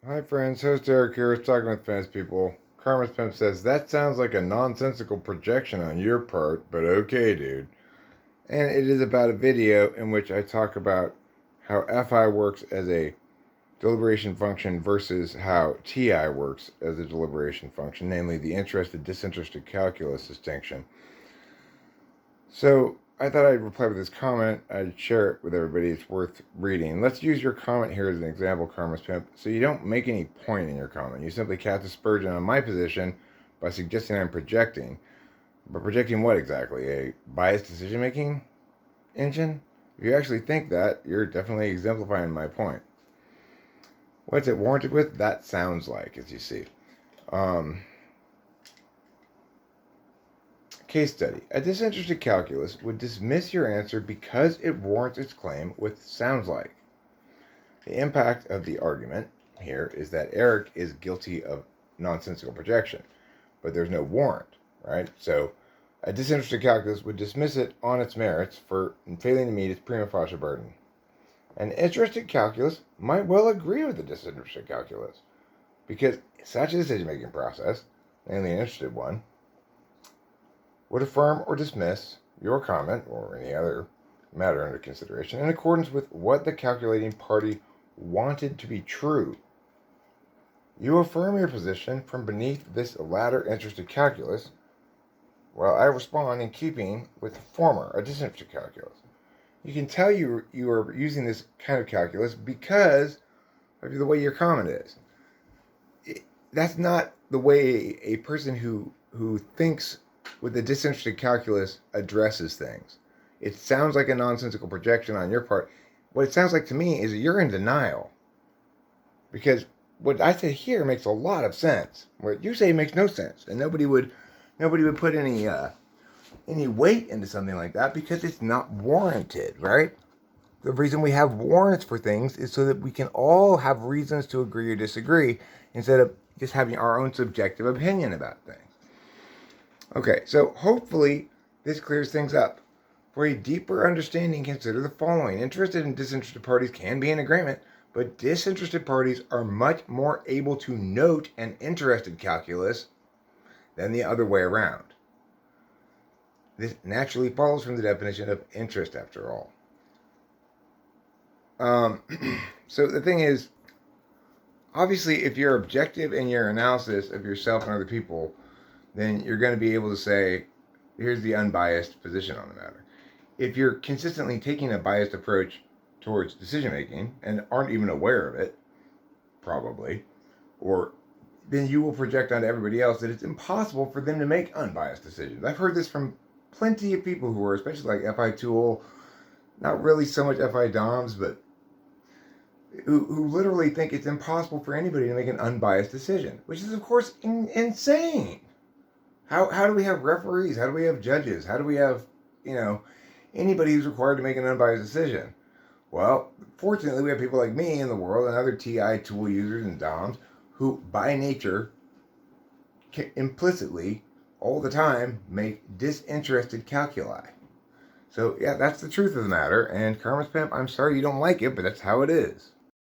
Hi friends, host Eric here, talking with fans people. Karma's Pimp says, that sounds like a nonsensical projection on your part, but okay, dude. And it is about a video in which I talk about how FI works as a deliberation function versus how TI works as a deliberation function, namely the interested disinterested calculus distinction. So I thought I'd reply with this comment. I'd share it with everybody. It's worth reading. Let's use your comment here as an example, Karma's Pimp. So you don't make any point in your comment. You simply cast aspersion on my position by suggesting I'm projecting. But projecting what exactly? A biased decision-making engine? If you actually think that, you're definitely exemplifying my point. What's it warranted with? That sounds like, as you see. Case study. A disinterested calculus would dismiss your answer because it warrants its claim with sounds like. The impact of the argument here is that Eric is guilty of nonsensical projection, but there's no warrant, right? So a disinterested calculus would dismiss it on its merits for failing to meet its prima facie burden. An interested calculus might well agree with the disinterested calculus because such a decision-making process, namely an interested one, would affirm or dismiss your comment or any other matter under consideration in accordance with what the calculating party wanted to be true. You affirm your position from beneath this latter interested calculus, while I respond in keeping with the former, a disinterested calculus. You can tell you are using this kind of calculus because of the way your comment is. That's not the way a person who thinks with the disinterested calculus addresses things. It sounds like a nonsensical projection on your part. What it sounds like to me is that you're in denial. Because what I say here makes a lot of sense. What you say makes no sense. And nobody would put any weight into something like that because it's not warranted, right? The reason we have warrants for things is so that we can all have reasons to agree or disagree instead of just having our own subjective opinion about things. Okay, so hopefully this clears things up. For a deeper understanding, consider the following. Interested and disinterested parties can be in agreement, but disinterested parties are much more able to note an interested calculus than the other way around. This naturally follows from the definition of interest, after all. So the thing is, obviously, if you're objective in your analysis of yourself and other people, then you're going to be able to say, here's the unbiased position on the matter. If you're consistently taking a biased approach towards decision making and aren't even aware of it, probably, or then you will project onto everybody else that it's impossible for them to make unbiased decisions. I've heard this from plenty of people who are, especially like FI Tool, not really so much FI DOMs, but who literally think it's impossible for anybody to make an unbiased decision, which is, of course, insane. How do we have referees? How do we have judges? How do we have, anybody who's required to make an unbiased decision? Well, fortunately, we have people like me in the world and other TI tool users and DOMs who, by nature, implicitly, all the time, make disinterested calculi. So, yeah, that's the truth of the matter. And Karma's Pimp, I'm sorry you don't like it, but that's how it is.